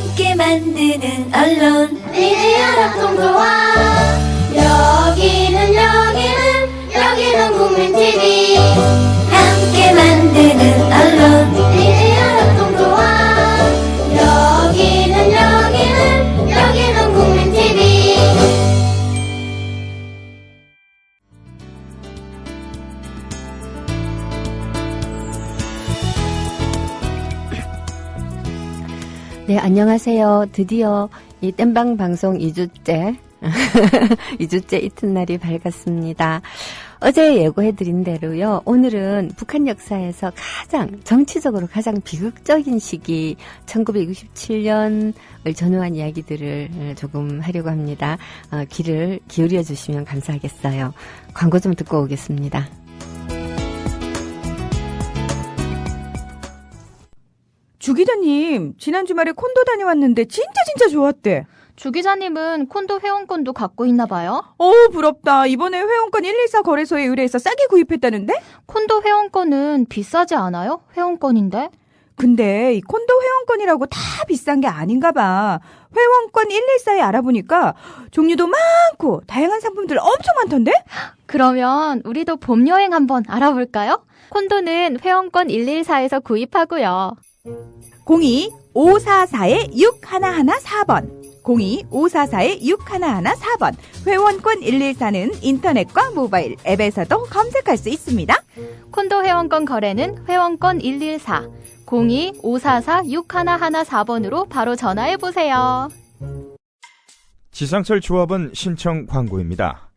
함께 만드는 언론 미디어 협동조합. 여기는 국민TV. 함께 만드는 언론 미디어 협동조합. 여기는 국민TV. 네, 안녕하세요. 드디어 이 땜방 방송 2주째 2주째 이튿날이 밝았습니다. 어제 예고해드린 대로요. 오늘은 북한 역사에서 정치적으로 가장 비극적인 시기 1967년을 전후한 이야기들을 조금 하려고 합니다. 귀를 기울여 주시면 감사하겠어요. 광고 좀 듣고 오겠습니다. 주 기자님, 지난 주말에 콘도 다녀왔는데 진짜 좋았대. 주 기자님은 콘도 회원권도 갖고 있나 봐요? 부럽다. 이번에 회원권 114 거래소에 의뢰해서 싸게 구입했다는데? 콘도 회원권은 비싸지 않아요? 회원권인데? 근데 이 콘도 회원권이라고 다 비싼 게 아닌가 봐. 회원권 114에 알아보니까 종류도 많고 다양한 상품들 엄청 많던데? 그러면 우리도 봄 여행 한번 알아볼까요? 콘도는 회원권 114에서 구입하고요. 02-544-6114번 02-544-6114번 회원권 114는 인터넷과 모바일 앱에서도 검색할 수 있습니다. 콘도 회원권 거래는 회원권 114 02-544-6114번으로 바로 전화해보세요. 지상철 조합원 신청 광고입니다.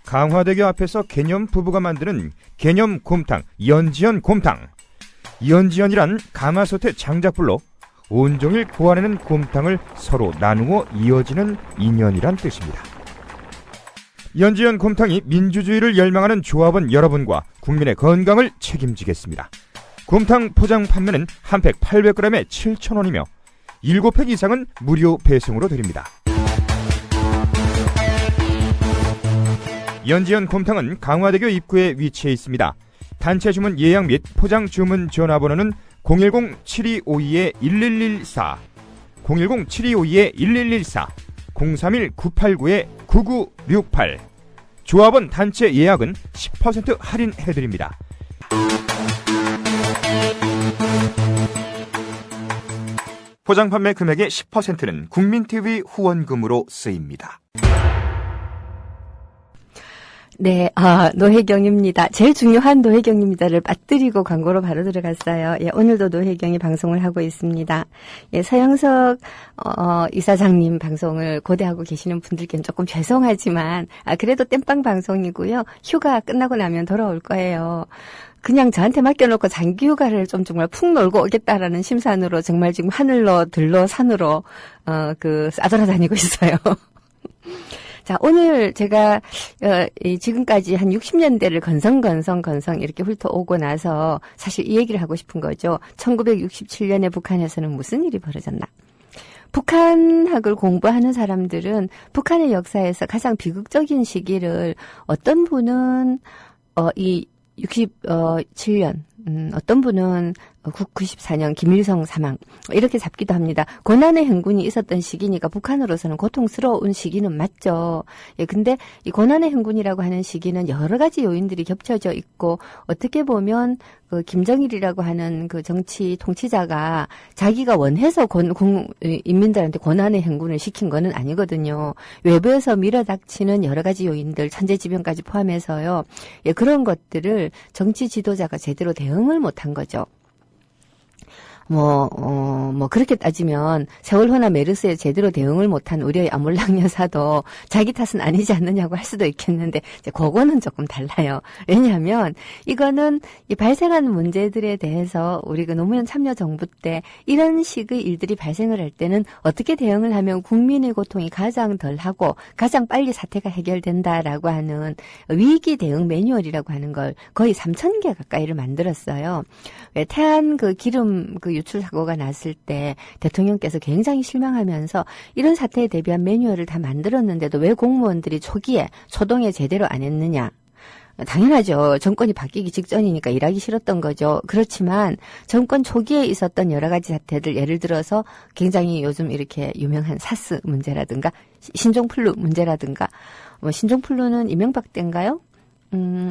강화대교 앞에서 개념 부부가 만드는 개념 곰탕 연지연 곰탕. 연지연이란 가마솥의 장작불로 온종일 구워내는 곰탕을 서로 나누어 이어지는 인연이란 뜻입니다. 연지연 곰탕이 민주주의를 열망하는 조합원 여러분과 국민의 건강을 책임지겠습니다. 곰탕 포장 판매는 한 팩 800g에 7,000원이며 7팩 이상은 무료 배송으로 드립니다. 연지연 곰탕은 강화대교 입구에 위치해 있습니다. 단체 주문 예약 및 포장 주문 전화번호는 010-7252-1114, 010-7252-1114, 031-989-9968. 조합원 단체 예약은 10% 할인해드립니다. 포장 판매 금액의 10%는 국민TV 후원금으로 쓰입니다. 네, 노혜경입니다. 제일 중요한 노혜경입니다를 빠뜨리고 광고로 바로 들어갔어요. 예, 오늘도 노혜경이 방송을 하고 있습니다. 예, 서영석, 이사장님 방송을 고대하고 계시는 분들께는 조금 죄송하지만, 그래도 땜빵 방송이고요. 휴가 끝나고 나면 돌아올 거예요. 그냥 저한테 맡겨놓고 장기 휴가를 좀 정말 푹 놀고 오겠다라는 심산으로 정말 지금 하늘로, 들로, 산으로, 싸돌아다니고 있어요. 자, 오늘 제가, 지금까지 한 60년대를 건성 이렇게 훑어오고 나서 사실 이 얘기를 하고 싶은 거죠. 1967년에 북한에서는 무슨 일이 벌어졌나. 북한학을 공부하는 사람들은 북한의 역사에서 가장 비극적인 시기를 어떤 분은, 67년, 어떤 분은 94년 김일성 사망 이렇게 잡기도 합니다. 고난의 행군이 있었던 시기니까 북한으로서는 고통스러운 시기는 맞죠. 예, 근데 이 고난의 행군이라고 하는 시기는 여러 가지 요인들이 겹쳐져 있고 어떻게 보면 그 김정일이라고 하는 그 정치 통치자가 자기가 원해서 인민들한테 고난의 행군을 시킨 거는 아니거든요. 외부에서 밀어닥치는 여러 가지 요인들, 천재지변까지 포함해서요. 예, 그런 것들을 정치 지도자가 제대로 대응을 못한 거죠. 그렇게 따지면 세월호나 메르스에 제대로 대응을 못한 우리의 아몰랑 여사도 자기 탓은 아니지 않느냐고 할 수도 있겠는데, 이제 그거는 조금 달라요. 왜냐하면 이거는 이 발생하는 문제들에 대해서 우리 그 노무현 참여정부 때 이런 식의 일들이 발생을 할 때는 어떻게 대응을 하면 국민의 고통이 가장 덜하고 가장 빨리 사태가 해결된다라고 하는 위기 대응 매뉴얼이라고 하는 걸 거의 3,000개 가까이를 만들었어요. 태안 그 기름 유출 사고가 났을 때 대통령께서 굉장히 실망하면서 이런 사태에 대비한 매뉴얼을 다 만들었는데도 왜 공무원들이 초기에 초동에 제대로 안 했느냐. 당연하죠. 정권이 바뀌기 직전이니까 일하기 싫었던 거죠. 그렇지만 정권 초기에 있었던 여러 가지 사태들, 예를 들어서 굉장히 요즘 이렇게 유명한 사스 문제라든가 신종플루 문제라든가, 뭐 신종플루는 이명박 때인가요?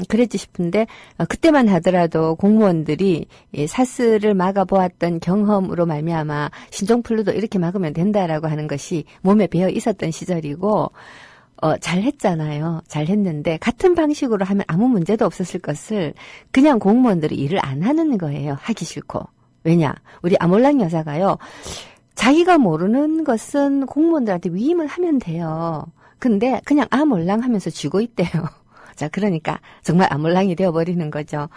그랬지 싶은데, 그때만 하더라도 공무원들이 이 사스를 막아보았던 경험으로 말미암아 신종플루도 이렇게 막으면 된다라고 하는 것이 몸에 배어 있었던 시절이고, 잘했잖아요. 잘했는데 같은 방식으로 하면 아무 문제도 없었을 것을 그냥 공무원들이 일을 안 하는 거예요. 하기 싫고. 왜냐? 우리 아몰랑 여사가요. 자기가 모르는 것은 공무원들한테 위임을 하면 돼요. 근데 그냥 아몰랑 하면서 쥐고 있대요. 자, 그러니까 정말 아몰랑이 되어버리는 거죠.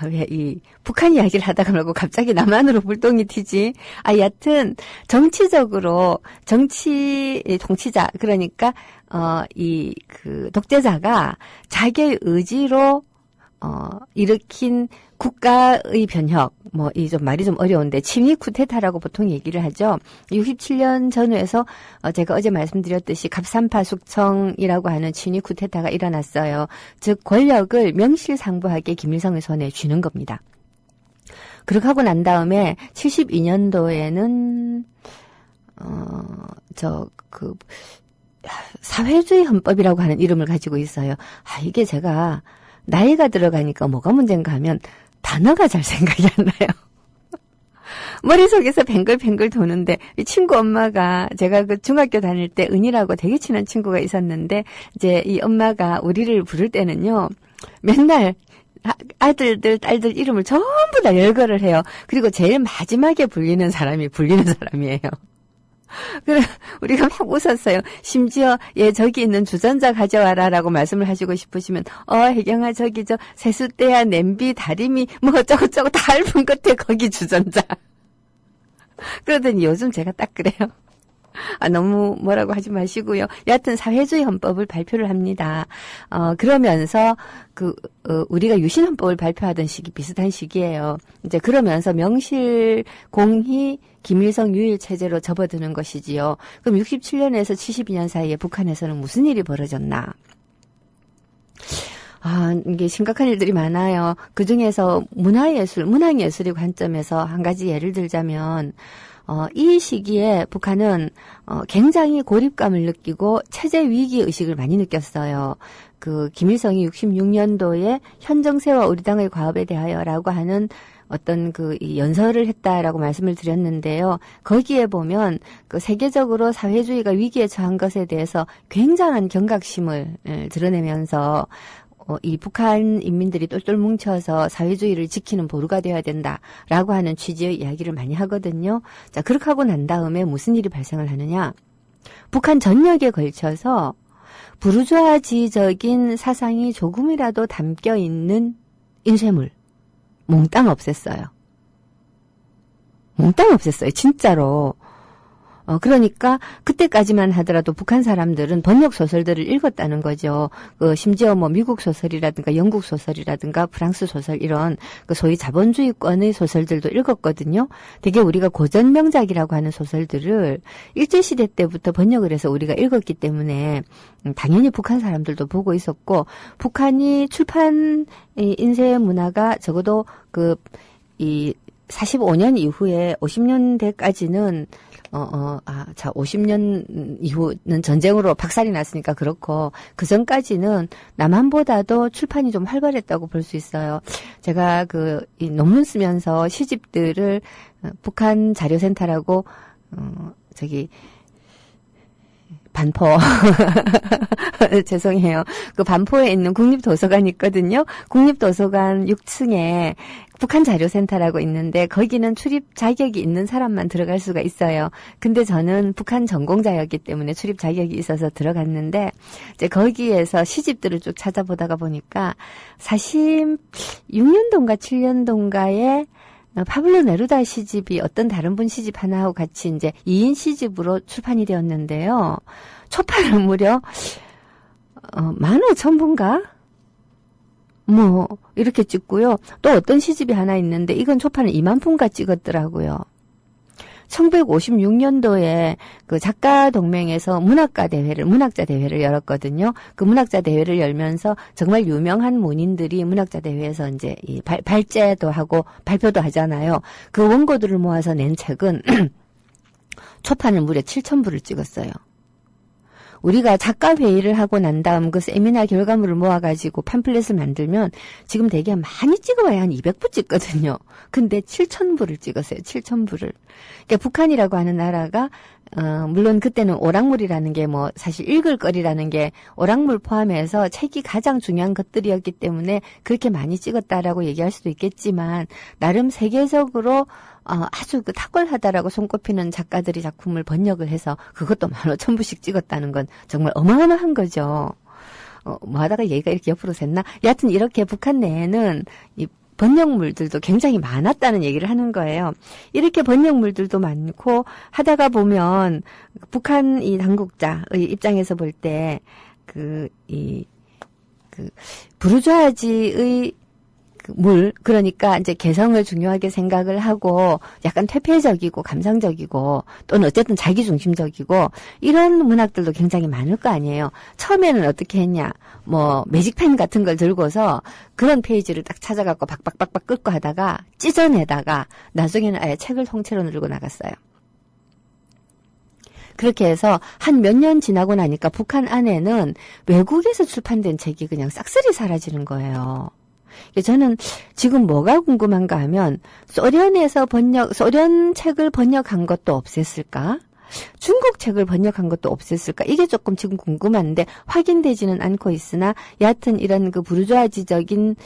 왜 이 북한 이야기를 하다가 말고 갑자기 남한으로 불똥이 튀지. 여하튼 정치적으로 통치자, 그러니까 독재자가 자기의 의지로 일으킨 국가의 변혁, 말이 좀 어려운데, 친위 쿠데타라고 보통 얘기를 하죠. 67년 전후에서, 제가 어제 말씀드렸듯이 갑산파 숙청이라고 하는 친위 쿠데타가 일어났어요. 즉, 권력을 명실상부하게 김일성의 손에 쥐는 겁니다. 그렇게 하고 난 다음에, 72년도에는, 사회주의 헌법이라고 하는 이름을 가지고 있어요. 이게 제가, 나이가 들어가니까 뭐가 문제인가 하면 단어가 잘 생각이 안 나요. 머릿속에서 뱅글뱅글 도는데, 이 친구 엄마가, 제가 그 중학교 다닐 때 은이라고 되게 친한 친구가 있었는데, 이제 이 엄마가 우리를 부를 때는요, 맨날 아들들, 딸들 이름을 전부 다 열거를 해요. 그리고 제일 마지막에 불리는 사람이에요. 그래, 우리가 막 웃었어요. 심지어, 저기 있는 주전자 가져와라라고 말씀을 하시고 싶으시면, 혜경아, 저기, 세숫대야, 냄비, 다리미, 어쩌고저쩌고 다 얇은 끝에 거기 주전자. 그러더니 요즘 제가 딱 그래요. 너무 뭐라고 하지 마시고요. 여하튼 사회주의 헌법을 발표를 합니다. 그러면서 우리가 유신헌법을 발표하던 시기 비슷한 시기예요. 이제 그러면서 명실 공히 김일성 유일 체제로 접어드는 것이지요. 그럼 67년에서 72년 사이에 북한에서는 무슨 일이 벌어졌나? 이게 심각한 일들이 많아요. 그 중에서 문학예술의 관점에서 한 가지 예를 들자면, 이 시기에 북한은 굉장히 고립감을 느끼고 체제 위기 의식을 많이 느꼈어요. 김일성이 66년도에 현정세와 우리 당의 과업에 대하여라고 하는 어떤 이 연설을 했다라고 말씀을 드렸는데요. 거기에 보면 세계적으로 사회주의가 위기에 처한 것에 대해서 굉장한 경각심을 드러내면서 이 북한 인민들이 똘똘 뭉쳐서 사회주의를 지키는 보루가 되어야 된다라고 하는 취지의 이야기를 많이 하거든요. 자, 그렇게 하고 난 다음에 무슨 일이 발생을 하느냐? 북한 전역에 걸쳐서 부르주아지적인 사상이 조금이라도 담겨 있는 인쇄물 몽땅 없앴어요. 진짜로. 그러니까 그때까지만 하더라도 북한 사람들은 번역 소설들을 읽었다는 거죠. 심지어 미국 소설이라든가 영국 소설이라든가 프랑스 소설 이런 소위 자본주의권의 소설들도 읽었거든요. 되게 우리가 고전 명작이라고 하는 소설들을 일제시대 때부터 번역을 해서 우리가 읽었기 때문에 당연히 북한 사람들도 보고 있었고, 북한이 출판 인쇄 문화가 적어도 45년 이후에 50년대까지는 50년 이후는 전쟁으로 박살이 났으니까 그렇고, 그 전까지는 남한보다도 출판이 좀 활발했다고 볼 수 있어요. 제가 이 논문 쓰면서 시집들을 북한 자료센터라고, 반포. 죄송해요. 반포에 있는 국립도서관이 있거든요. 국립도서관 6층에 북한 자료센터라고 있는데, 거기는 출입 자격이 있는 사람만 들어갈 수가 있어요. 근데 저는 북한 전공자였기 때문에 출입 자격이 있어서 들어갔는데, 이제 거기에서 시집들을 쭉 찾아보다가 보니까 46년도인가 7년도인가에 파블로 네루다 시집이 어떤 다른 분 시집 하나하고 같이 이제 2인 시집으로 출판이 되었는데요. 초판은 무려 15,000부인가? 이렇게 찍고요. 또 어떤 시집이 하나 있는데 이건 초판을 20,000부인가 찍었더라고요. 1956년도에 그 작가 동맹에서 문학자 대회를 열었거든요. 그 문학자 대회를 열면서 정말 유명한 문인들이 문학자 대회에서 이제 이 발제도 하고 발표도 하잖아요. 그 원고들을 모아서 낸 책은 초판을 무려 7,000부를 찍었어요. 우리가 작가 회의를 하고 난 다음 그 세미나 결과물을 모아가지고 팜플렛을 만들면 지금 되게 많이 찍어봐야 한 200부 찍거든요. 근데 7,000부를 찍었어요. 7,000부를. 그러니까 북한이라고 하는 나라가 물론 그때는 오락물이라는 게 뭐 사실 읽을 거리라는 게 오락물 포함해서 책이 가장 중요한 것들이었기 때문에 그렇게 많이 찍었다라고 얘기할 수도 있겠지만 나름 세계적으로 아주 그 탁월하다라고 손꼽히는 작가들이 작품을 번역을 해서 그것도 15,000부씩 찍었다는 건 정말 어마어마한 거죠. 뭐 하다가 얘기가 이렇게 옆으로 샜나? 여하튼 이렇게 북한 내에는 이 번역물들도 굉장히 많았다는 얘기를 하는 거예요. 이렇게 번역물들도 많고 하다가 보면 북한 이 당국자의 입장에서 볼 때 부르주아지의 그러니까 이제 개성을 중요하게 생각을 하고 약간 퇴폐적이고 감상적이고 또는 어쨌든 자기중심적이고 이런 문학들도 굉장히 많을 거 아니에요. 처음에는 어떻게 했냐. 뭐 매직펜 같은 걸 들고서 그런 페이지를 딱 찾아갖고 박박박박 긁고 하다가 찢어내다가 나중에는 아예 책을 통째로 늘고 나갔어요. 그렇게 해서 한 몇 년 지나고 나니까 북한 안에는 외국에서 출판된 책이 그냥 싹쓸이 사라지는 거예요. 저는 지금 뭐가 궁금한가 하면 소련 책을 번역한 것도 없앴을까? 중국 책을 번역한 것도 없앴을까? 이게 조금 지금 궁금한데 확인되지는 않고 있으나 여하튼 이런 그 부르주아지적인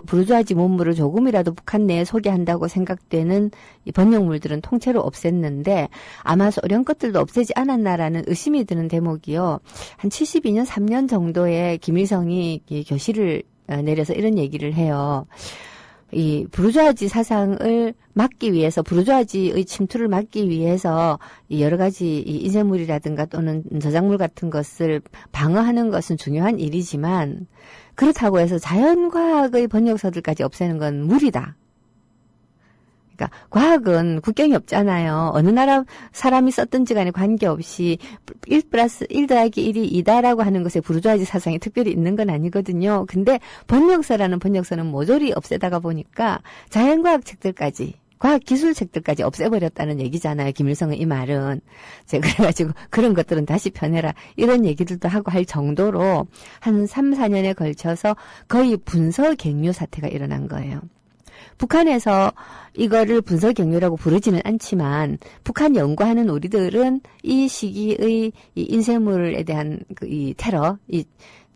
부르주아지 문물을 조금이라도 북한 내에 소개한다고 생각되는 이 번역물들은 통째로 없앴는데 아마 소련 것들도 없애지 않았나라는 의심이 드는 대목이요. 한 72년 3년 정도에 김일성이 교실을 내려서 이런 얘기를 해요. 이 부르주아지 사상을 막기 위해서 부르주아지의 침투를 막기 위해서 이 여러 가지 이 인쇄물이라든가 또는 저작물 같은 것을 방어하는 것은 중요한 일이지만 그렇다고 해서 자연과학의 번역서들까지 없애는 건 무리다. 그러니까 과학은 국경이 없잖아요. 어느 나라 사람이 썼든지 간에 관계없이 1+1 더하기 1이 2다라고 하는 것에 부르주아지 사상이 특별히 있는 건 아니거든요. 근데 번역서라는 번역서는 모조리 없애다가 보니까 자연과학 책들까지 과학기술 책들까지 없애버렸다는 얘기잖아요. 김일성의 이 말은. 제가 그래가지고 그런 것들은 다시 펴내라. 이런 얘기들도 하고 할 정도로 한 3, 4년에 걸쳐서 거의 분서갱류 사태가 일어난 거예요. 북한에서 이거를 분서경유라고 부르지는 않지만 북한 연구하는 우리들은 이 시기의 이 인쇄물에 대한 이 테러,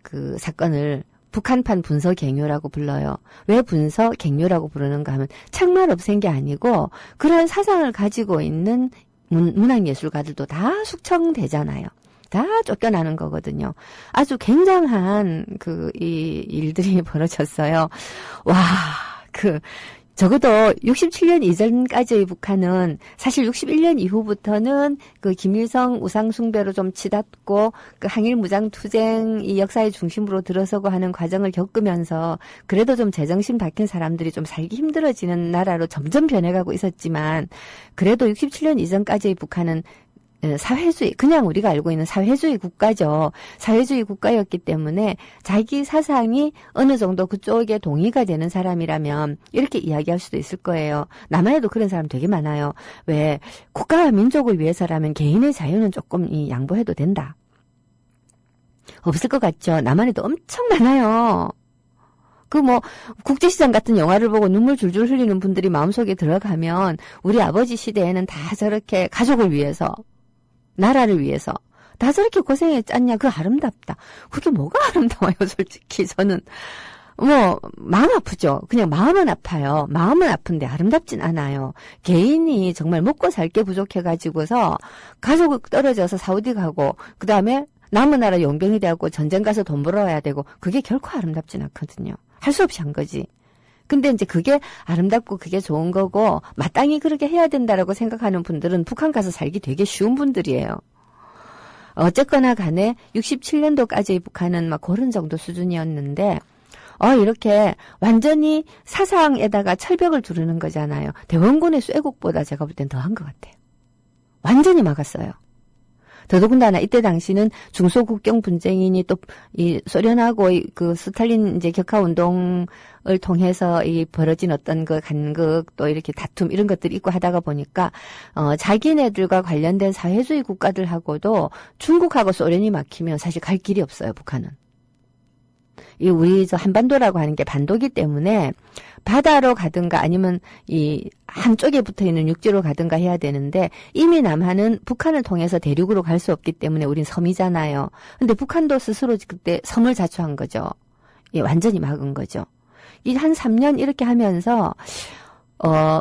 그 사건을 북한판 분서갱유라고 불러요. 왜 분서갱유라고 부르는가 하면 책만 없앤 게 아니고 그런 사상을 가지고 있는 문학예술가들도 다 숙청되잖아요. 다 쫓겨나는 거거든요. 아주 굉장한 이 일들이 벌어졌어요. 와, 적어도 67년 이전까지의 북한은 사실 61년 이후부터는 그 김일성 우상숭배로 좀 치닫고 그 항일무장투쟁 이 역사의 중심으로 들어서고 하는 과정을 겪으면서 그래도 좀 제정신 박힌 사람들이 좀 살기 힘들어지는 나라로 점점 변해가고 있었지만 그래도 67년 이전까지의 북한은 사회주의, 그냥 우리가 알고 있는 사회주의 국가죠. 사회주의 국가였기 때문에 자기 사상이 어느 정도 그쪽에 동의가 되는 사람이라면 이렇게 이야기할 수도 있을 거예요. 남한에도 그런 사람 되게 많아요. 왜 국가와 민족을 위해서라면 개인의 자유는 조금 양보해도 된다. 없을 것 같죠. 남한에도 엄청 많아요. 국제시장 같은 영화를 보고 눈물 줄줄 흘리는 분들이 마음속에 들어가면 우리 아버지 시대에는 다 저렇게 가족을 위해서 나라를 위해서 다 저렇게 고생했잖냐. 그거 아름답다. 그게 뭐가 아름다워요, 솔직히. 저는 마음 아프죠. 그냥 마음은 아파요. 마음은 아픈데 아름답진 않아요. 개인이 정말 먹고 살 게 부족해가지고서 가족 떨어져서 사우디 가고 그 다음에 남은 나라 용병이 되고 전쟁 가서 돈 벌어와야 되고 그게 결코 아름답진 않거든요. 할 수 없이 한 거지. 근데 이제 그게 아름답고 그게 좋은 거고 마땅히 그렇게 해야 된다라고 생각하는 분들은 북한 가서 살기 되게 쉬운 분들이에요. 어쨌거나 간에 67년도까지의 북한은 그런 정도 수준이었는데 이렇게 완전히 사상에다가 철벽을 두르는 거잖아요. 대원군의 쇠국보다 제가 볼 땐 더한 것 같아요. 완전히 막았어요. 더더군다나 이때 당시는 중소국경 분쟁이니 또 이 소련하고 그 스탈린 이제 격하 운동을 통해서 이 벌어진 어떤 그 간극 또 이렇게 다툼 이런 것들이 있고 하다가 보니까 자기네들과 관련된 사회주의 국가들하고도 중국하고 소련이 막히면 사실 갈 길이 없어요, 북한은. 이 우리 저 한반도라고 하는 게 반도기 때문에 바다로 가든가 아니면 이 한쪽에 붙어 있는 육지로 가든가 해야 되는데 이미 남한은 북한을 통해서 대륙으로 갈 수 없기 때문에 우린 섬이잖아요. 근데 북한도 스스로 그때 섬을 자초한 거죠. 예, 완전히 막은 거죠. 이 한 3년 이렇게 하면서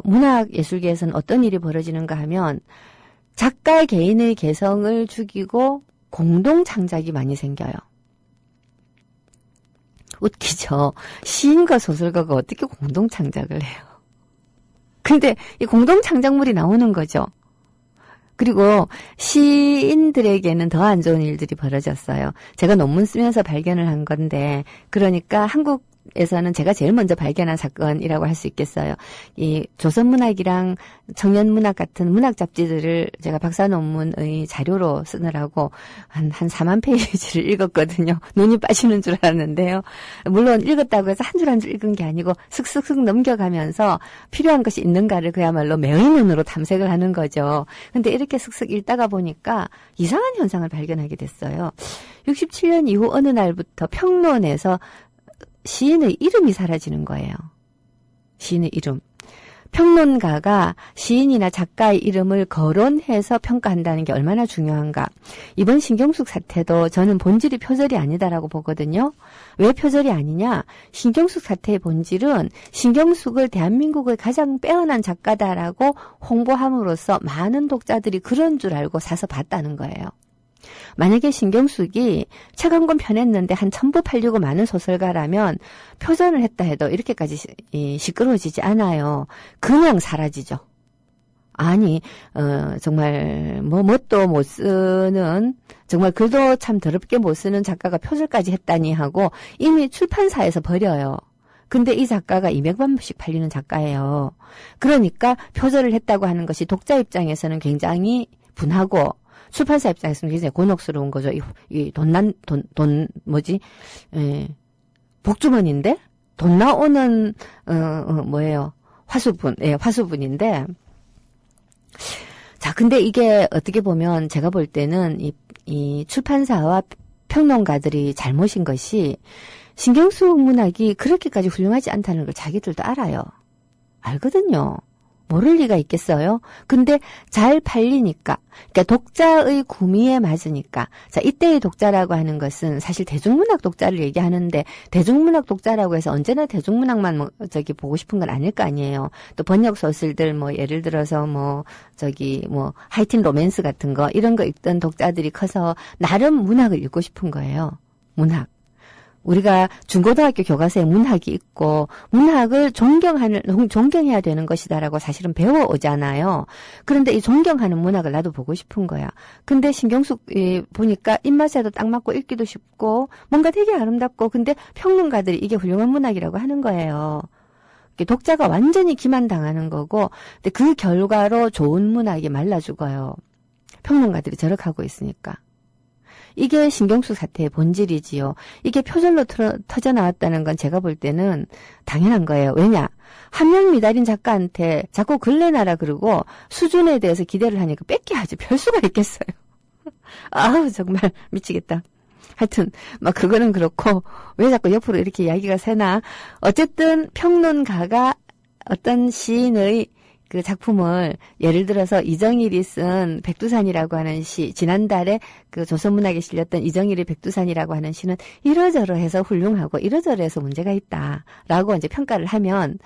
문학 예술계에서는 어떤 일이 벌어지는가 하면 작가 개인의 개성을 죽이고 공동 창작이 많이 생겨요. 웃기죠. 시인과 소설가가 어떻게 공동 창작을 해요. 근데 이 공동 창작물이 나오는 거죠. 그리고 시인들에게는 더 안 좋은 일들이 벌어졌어요. 제가 논문 쓰면서 발견을 한 건데 그러니까 한국에서는 제가 제일 먼저 발견한 사건이라고 할 수 있겠어요. 이 조선문학이랑 청년문학 같은 문학 잡지들을 제가 박사 논문의 자료로 쓰느라고 한 4만 페이지를 읽었거든요. 눈이 빠지는 줄 알았는데요. 물론 읽었다고 해서 한 줄 한 줄 읽은 게 아니고 슥슥슥 넘겨가면서 필요한 것이 있는가를 그야말로 매의 눈으로 탐색을 하는 거죠. 근데 이렇게 슥슥 읽다가 보니까 이상한 현상을 발견하게 됐어요. 67년 이후 어느 날부터 평론에서 시인의 이름이 사라지는 거예요. 시인의 이름. 평론가가 시인이나 작가의 이름을 거론해서 평가한다는 게 얼마나 중요한가. 이번 신경숙 사태도 저는 본질이 표절이 아니다라고 보거든요. 왜 표절이 아니냐? 신경숙 사태의 본질은 신경숙을 대한민국의 가장 빼어난 작가다라고 홍보함으로써 많은 독자들이 그런 줄 알고 사서 봤다는 거예요. 만약에 신경숙이 책 한 권 펴냈는데 한 1000부 팔리고 많은 소설가라면 표절을 했다 해도 이렇게까지 시끄러워지지 않아요. 그냥 사라지죠. 아니 정말 뭣도 못 쓰는 정말 글도 참 더럽게 못 쓰는 작가가 표절까지 했다니 하고 이미 출판사에서 버려요. 근데 이 작가가 200만부씩 팔리는 작가예요. 그러니까 표절을 했다고 하는 것이 독자 입장에서는 굉장히 분하고 출판사 입장에서는 굉장히 곤혹스러운 거죠. 복주머니인데? 돈 나오는, 화수분. 예, 화수분인데. 자, 근데 이게 어떻게 보면 제가 볼 때는 이 출판사와 평론가들이 잘못인 것이 신경숙 문학이 그렇게까지 훌륭하지 않다는 걸 자기들도 알아요. 알거든요. 모를 리가 있겠어요? 근데 잘 팔리니까, 그러니까 독자의 구미에 맞으니까. 자, 이때의 독자라고 하는 것은 사실 대중문학 독자를 얘기하는데 대중문학 독자라고 해서 언제나 대중문학만 보고 싶은 건 아닐 거 아니에요. 또 번역 소설들 예를 들어서 하이틴 로맨스 같은 거 이런 거 읽던 독자들이 커서 나름 문학을 읽고 싶은 거예요. 문학. 우리가 중고등학교 교과서에 문학이 있고 문학을 존경해야 되는 것이다라고 사실은 배워오잖아요. 그런데 이 존경하는 문학을 나도 보고 싶은 거야. 근데 신경숙 보니까 입맛에도 딱 맞고 읽기도 쉽고 뭔가 되게 아름답고 근데 평론가들이 이게 훌륭한 문학이라고 하는 거예요. 독자가 완전히 기만당하는 거고 근데 그 결과로 좋은 문학이 말라 죽어요. 평론가들이 저렇게 있으니까. 이게 신경숙 사태의 본질이지요. 이게 표절로 터져나왔다는 건 제가 볼 때는 당연한 거예요. 왜냐? 한 명 미달인 작가한테 자꾸 글 내놔라 그러고 수준에 대해서 기대를 하니까 뺏게 하지. 별 수가 있겠어요. 아우 정말 미치겠다. 하여튼 그거는 그렇고 왜 자꾸 옆으로 이렇게 이야기가 새나. 어쨌든 평론가가 어떤 시인의 그 작품을 예를 들어서 이정일이 쓴 백두산이라고 하는 시, 지난달에 그 조선문학에 실렸던 이정일의 백두산이라고 하는 시는 이러저러해서 훌륭하고 이러저러해서 문제가 있다라고 이제 평가를 하면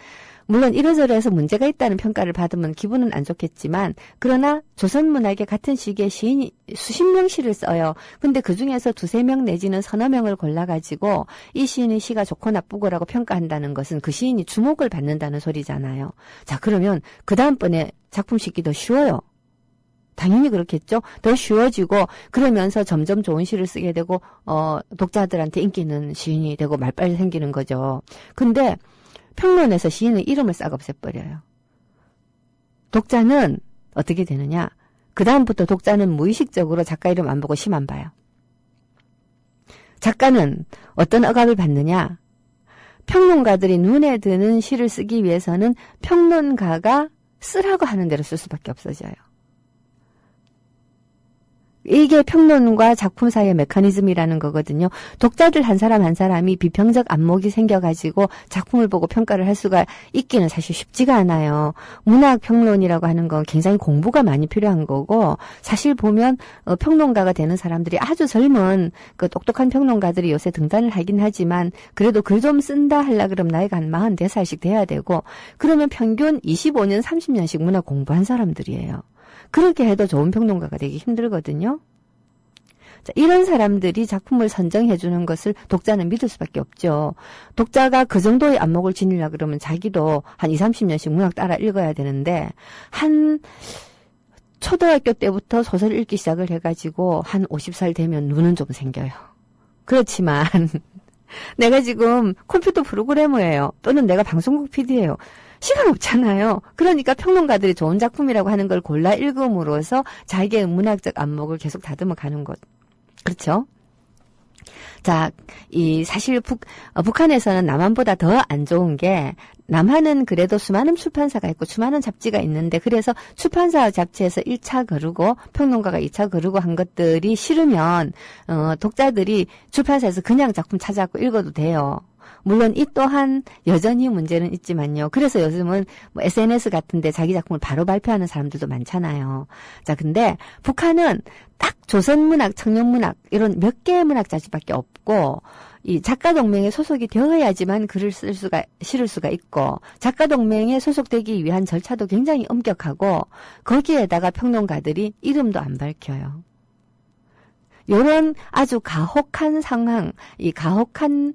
물론 이러저러해서 문제가 있다는 평가를 받으면 기분은 안 좋겠지만 그러나 조선문학의 같은 시기에 시인이 수십 명 시를 써요. 근데 그중에서 두세 명 내지는 서너 명을 골라가지고 이 시인의 시가 좋고 나쁘고라고 평가한다는 것은 그 시인이 주목을 받는다는 소리잖아요. 자 그러면 그 다음번에 작품 싣기 더 쉬워요. 당연히 그렇겠죠. 더 쉬워지고 그러면서 점점 좋은 시를 쓰게 되고 독자들한테 인기 있는 시인이 되고 말빨리 생기는 거죠. 근데 평론에서 시인의 이름을 싹 없애버려요. 독자는 어떻게 되느냐? 그 다음부터 독자는 무의식적으로 작가 이름 안 보고 시만 봐요. 작가는 어떤 억압을 받느냐? 평론가들이 눈에 드는 시를 쓰기 위해서는 평론가가 쓰라고 하는 대로 쓸 수밖에 없어져요. 이게 평론과 작품 사이의 메커니즘이라는 거거든요. 독자들 한 사람 한 사람이 비평적 안목이 생겨가지고 작품을 보고 평가를 할 수가 있기는 사실 쉽지가 않아요. 문학평론이라고 하는 건 굉장히 공부가 많이 필요한 거고, 사실 보면 평론가가 되는 사람들이 아주 젊은 그 똑똑한 평론가들이 요새 등단을 하긴 하지만, 그래도 글 좀 쓴다 하려 그러면 나이가 한 44살씩 돼야 되고, 그러면 평균 25년 30년씩 문학 공부한 사람들이에요. 그렇게 해도 좋은 평론가가 되기 힘들거든요. 자, 이런 사람들이 작품을 선정해 주는 것을 독자는 믿을 수밖에 없죠. 독자가 그 정도의 안목을 지니려고 그러면 자기도 한 20, 30년씩 문학 따라 읽어야 되는데, 한 초등학교 때부터 소설 읽기 시작을 해가지고 한 50살 되면 눈은 좀 생겨요. 그렇지만 내가 지금 컴퓨터 프로그래머예요. 또는 내가 방송국 PD예요. 시간 없잖아요. 그러니까 평론가들이 좋은 작품이라고 하는 걸 골라 읽음으로써 자기의 문학적 안목을 계속 다듬어 가는 것. 그렇죠? 자, 사실 북한에서는 남한보다 더 안 좋은 게, 남한은 그래도 수많은 출판사가 있고 수많은 잡지가 있는데, 그래서 출판사 잡지에서 1차 거르고 평론가가 2차 거르고 한 것들이 싫으면 독자들이 출판사에서 그냥 작품 찾아갖고 읽어도 돼요. 물론 이 또한 여전히 문제는 있지만요. 그래서 요즘은 뭐 SNS 같은데 자기 작품을 바로 발표하는 사람들도 많잖아요. 자, 근데 북한은 딱 조선문학, 청년문학 이런 몇 개의 문학 잡지밖에 없고, 이 작가동맹에 소속이 되어야지만 글을 실을 수가 있고, 작가동맹에 소속되기 위한 절차도 굉장히 엄격하고, 거기에다가 평론가들이 이름도 안 밝혀요. 요런 아주 가혹한 상황, 이 가혹한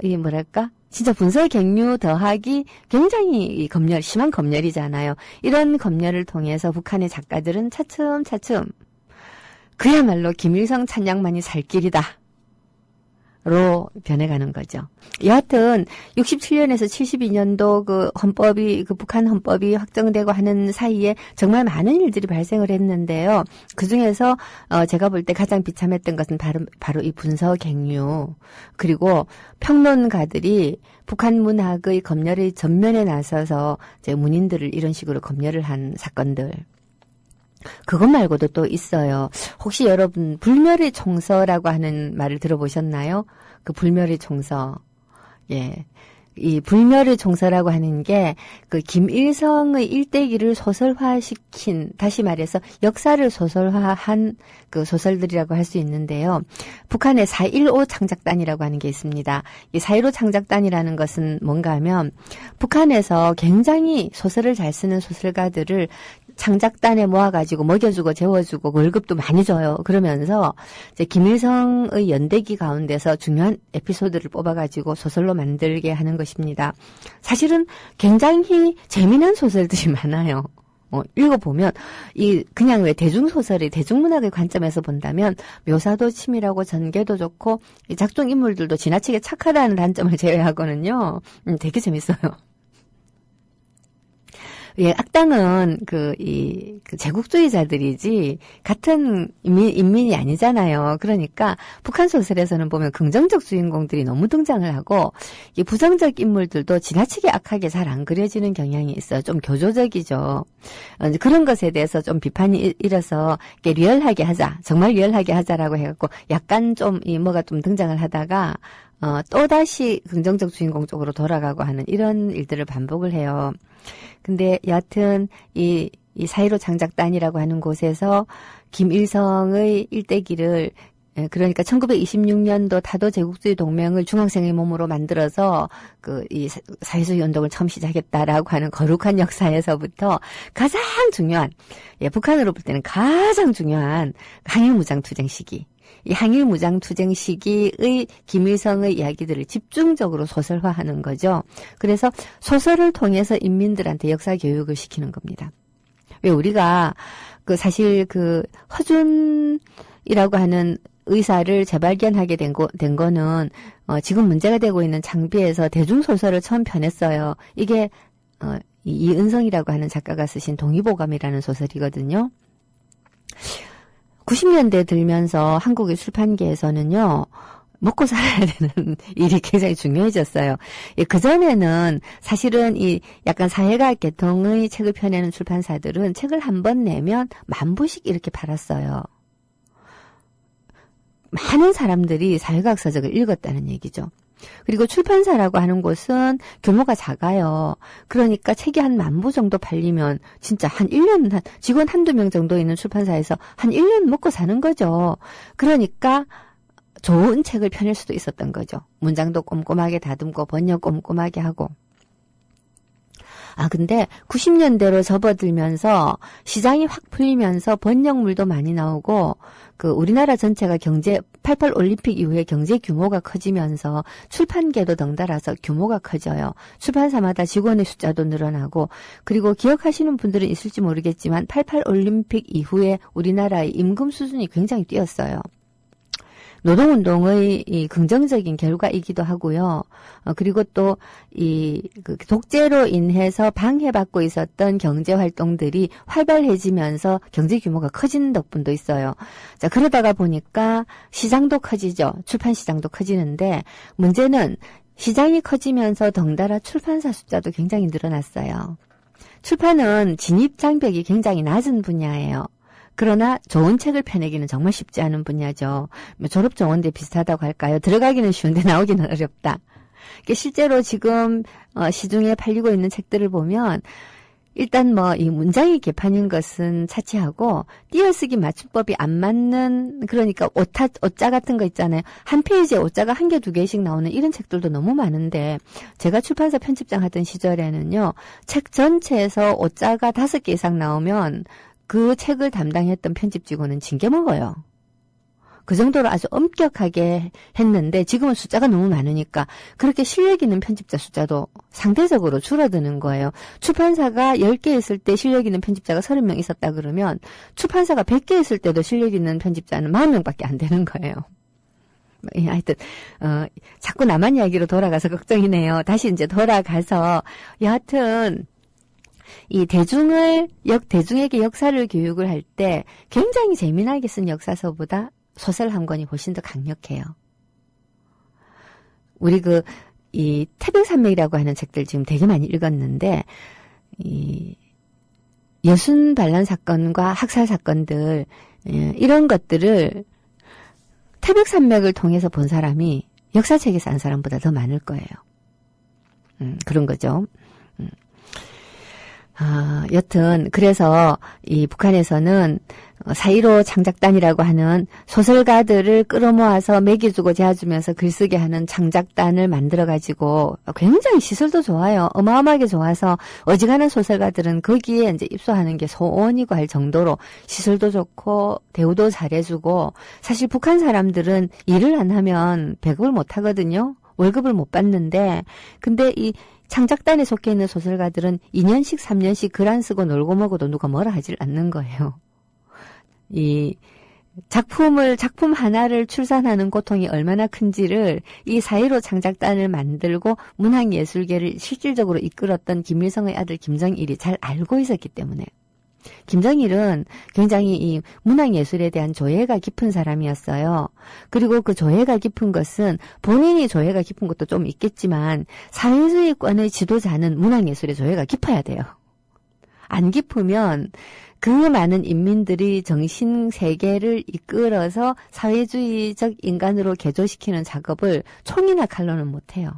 이 뭐랄까? 진짜 분서갱류 더하기 굉장히 심한 검열이잖아요. 이런 검열을 통해서 북한의 작가들은 차츰차츰 그야말로 김일성 찬양만이 살 길이다 로 변해가는 거죠. 여하튼 67년에서 72년도 그 북한 헌법이 확정되고 하는 사이에 정말 많은 일들이 발생을 했는데요. 그 중에서 제가 볼 때 가장 비참했던 것은 바로 이 분서갱류, 그리고 평론가들이 북한 문학의 검열의 전면에 나서서 이제 문인들을 이런 식으로 검열을 한 사건들. 그것 말고도 또 있어요. 혹시 여러분 불멸의 총서라고 하는 말을 들어보셨나요? 그 불멸의 총서. 예. 이 불멸의 총서라고 하는 게 그 김일성의 일대기를 소설화시킨, 다시 말해서 역사를 소설화한 그 소설들이라고 할 수 있는데요. 북한의 4.15 창작단이라고 하는 게 있습니다. 이 4.15 창작단이라는 것은 뭔가 하면, 북한에서 굉장히 소설을 잘 쓰는 소설가들을 창작단에 모아가지고 먹여주고 재워주고 월급도 많이 줘요. 그러면서 이제 김일성의 연대기 가운데서 중요한 에피소드를 뽑아가지고 소설로 만들게 하는 것입니다. 사실은 굉장히 재미난 소설들이 많아요. 읽어보면, 그냥 왜 대중소설이 대중문학의 관점에서 본다면, 묘사도 치밀하고 전개도 좋고, 이 작중 인물들도 지나치게 착하다는 단점을 제외하고는요, 되게 재밌어요. 예, 악당은 그 제국주의자들이지 같은 인민이 아니잖아요. 그러니까 북한 소설에서는 보면 긍정적 주인공들이 너무 등장을 하고, 이 부정적 인물들도 지나치게 악하게 잘 안 그려지는 경향이 있어요. 좀 교조적이죠. 그런 것에 대해서 좀 비판이 일어서 이렇게 리얼하게 하자, 정말 리얼하게 하자라고 해갖고 약간 좀 뭐가 좀 등장을 하다가 또다시 긍정적 주인공 쪽으로 돌아가고 하는 이런 일들을 반복을 해요. 근데 여하튼 이 4.15 창작단이라고 하는 곳에서 김일성의 일대기를, 그러니까 1926년도 타도 제국주의 동맹을 중학생의 몸으로 만들어서 이 사회주의 운동을 처음 시작했다라고 하는 거룩한 역사에서부터 가장 중요한, 북한으로 볼 때는 가장 중요한 항일무장투쟁 시기. 이 항일무장투쟁 시기의 김일성의 이야기들을 집중적으로 소설화하는 거죠. 그래서 소설을 통해서 인민들한테 역사 교육을 시키는 겁니다. 왜 우리가 사실 허준이라고 하는 의사를 재발견하게 된 거는 지금 문제가 되고 있는 장비에서 대중소설을 처음 펴냈어요. 이게 이은성이라고 하는 작가가 쓰신 동의보감이라는 소설이거든요. 90년대 들면서 한국의 출판계에서는요, 먹고 살아야 되는 일이 굉장히 중요해졌어요. 그전에는 사실은 이 약간 사회과학 계통의 책을 펴내는 출판사들은 책을 한 번 내면 10,000부씩 이렇게 팔았어요. 많은 사람들이 사회과학 서적을 읽었다는 얘기죠. 그리고 출판사라고 하는 곳은 규모가 작아요. 그러니까 책이 한 10,000부 정도 팔리면 진짜 한 1년, 직원 한두 명 정도 있는 출판사에서 한 1년 먹고 사는 거죠. 그러니까 좋은 책을 펴낼 수도 있었던 거죠. 문장도 꼼꼼하게 다듬고 번역 꼼꼼하게 하고. 근데 90년대로 접어들면서 시장이 확 풀리면서 번역물도 많이 나오고 우리나라 전체가 88 올림픽 이후에 경제 규모가 커지면서 출판계도 덩달아서 규모가 커져요. 출판사마다 직원의 숫자도 늘어나고, 그리고 기억하시는 분들은 있을지 모르겠지만 88 올림픽 이후에 우리나라의 임금 수준이 굉장히 뛰었어요. 노동운동의 이 긍정적인 결과이기도 하고요. 그리고 또 독재로 인해서 방해받고 있었던 경제활동들이 활발해지면서 경제 규모가 커지는 덕분도 있어요. 자, 그러다가 보니까 시장도 커지죠. 출판 시장도 커지는데, 문제는 시장이 커지면서 덩달아 출판사 숫자도 굉장히 늘어났어요. 출판은 진입 장벽이 굉장히 낮은 분야예요. 그러나 좋은 책을 펴내기는 정말 쉽지 않은 분야죠. 졸업 정원대 비슷하다고 할까요? 들어가기는 쉬운데 나오기는 어렵다. 실제로 지금 시중에 팔리고 있는 책들을 보면 일단 이 문장이 개판인 것은 차치하고 띄어쓰기 맞춤법이 안 맞는, 그러니까 오자 같은 거 있잖아요. 한 페이지에 오자가 1개, 2개씩 나오는 이런 책들도 너무 많은데, 제가 출판사 편집장 하던 시절에는요, 책 전체에서 오자가 5개 이상 나오면 그 책을 담당했던 편집 직원은 징계 먹어요. 그 정도로 아주 엄격하게 했는데, 지금은 숫자가 너무 많으니까 그렇게 실력 있는 편집자 숫자도 상대적으로 줄어드는 거예요. 출판사가 10개 있을 때 실력 있는 편집자가 30명 있었다 그러면 출판사가 100개 있을 때도 실력 있는 편집자는 40명밖에 안 되는 거예요. 하여튼 자꾸 남한 이야기로 돌아가서 걱정이네요. 다시 이제 돌아가서 여하튼 이 대중에게 역사를 교육을 할 때 굉장히 재미나게 쓴 역사서보다 소설 한 권이 훨씬 더 강력해요. 우리 이 태백산맥이라고 하는 책들 지금 되게 많이 읽었는데, 이 여순 반란 사건과 학살 사건들, 이런 것들을 태백산맥을 통해서 본 사람이 역사책에서 안 사람보다 더 많을 거예요. 그런 거죠. 여튼 그래서 이 북한에서는 4.15 창작단이라고 하는 소설가들을 끌어모아서 먹여주고 재워주면서 글쓰게 하는 창작단을 만들어가지고 굉장히 시설도 좋아요. 어마어마하게 좋아서 어지간한 소설가들은 거기에 이제 입소하는 게 소원이고 할 정도로 시설도 좋고 대우도 잘해주고, 사실 북한 사람들은 일을 안 하면 배급을 못 하거든요. 월급을 못 받는데, 근데 이 창작단에 속해 있는 소설가들은 2년씩 3년씩 글 안 쓰고 놀고 먹어도 누가 뭐라 하질 않는 거예요. 이 작품 하나를 출산하는 고통이 얼마나 큰지를 이 4.15 창작단을 만들고 문학예술계를 실질적으로 이끌었던 김일성의 아들 김정일이 잘 알고 있었기 때문에. 김정일은 굉장히 이 문학예술에 대한 조예가 깊은 사람이었어요. 그리고 그 조예가 깊은 것은 본인이 조예가 깊은 것도 좀 있겠지만 사회주의권의 지도자는 문학예술의 조예가 깊어야 돼요. 안 깊으면 그 많은 인민들이 정신세계를 이끌어서 사회주의적 인간으로 개조시키는 작업을 총이나 칼로는 못해요.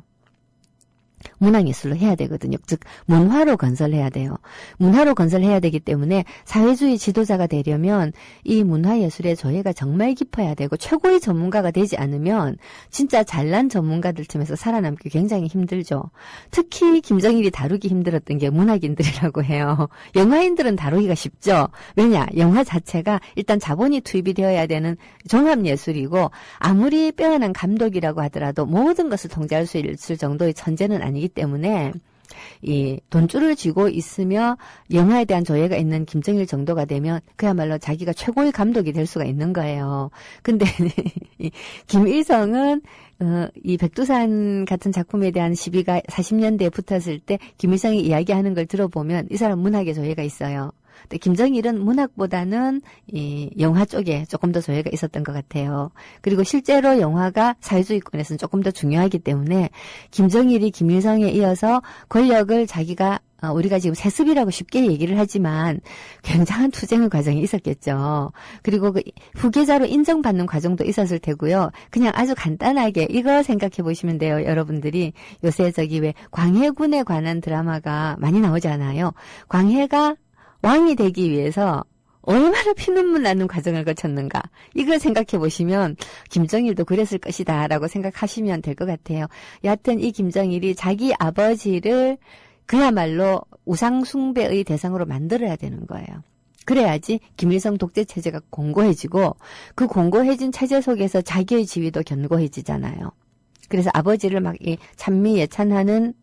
문학예술로 해야 되거든요. 즉 문화로 건설해야 돼요. 문화로 건설해야 되기 때문에 사회주의 지도자가 되려면 이 문화예술의 조예가 정말 깊어야 되고, 최고의 전문가가 되지 않으면 진짜 잘난 전문가들 틈에서 살아남기 굉장히 힘들죠. 특히 김정일이 다루기 힘들었던 게 문학인들이라고 해요. 영화인들은 다루기가 쉽죠. 왜냐? 영화 자체가 일단 자본이 투입이 되어야 되는 종합예술이고, 아무리 빼어난 감독이라고 하더라도 모든 것을 통제할 수 있을 정도의 천재는 아니기 때문에 이 돈줄을 쥐고 있으며 영화에 대한 조예가 있는 김정일 정도가 되면 그야말로 자기가 최고의 감독이 될 수가 있는 거예요. 근데 김일성은 이 백두산 같은 작품에 대한 시비가 40년대에 붙었을 때 김일성이 이야기하는 걸 들어보면 이 사람 문학에 조예가 있어요. 근데 김정일은 문학보다는 이 영화 쪽에 조금 더 조예가 있었던 것 같아요. 그리고 실제로 영화가 사회주의권에서는 조금 더 중요하기 때문에 김정일이 김일성에 이어서 권력을 자기가 우리가 지금 세습이라고 쉽게 얘기를 하지만 굉장한 투쟁의 과정이 있었겠죠. 그리고 그 후계자로 인정받는 과정도 있었을 테고요. 그냥 아주 간단하게 이거 생각해 보시면 돼요. 여러분들이 요새 저기 왜 광해군에 관한 드라마가 많이 나오잖아요. 광해가 왕이 되기 위해서 얼마나 피눈물 나는 과정을 거쳤는가. 이걸 생각해 보시면 김정일도 그랬을 것이다 라고 생각하시면 될 것 같아요. 여하튼 이 김정일이 자기 아버지를 그야말로 우상숭배의 대상으로 만들어야 되는 거예요. 그래야지 김일성 독재체제가 공고해지고 그 공고해진 체제 속에서 자기의 지위도 견고해지잖아요. 그래서 아버지를 막 찬미 예찬하는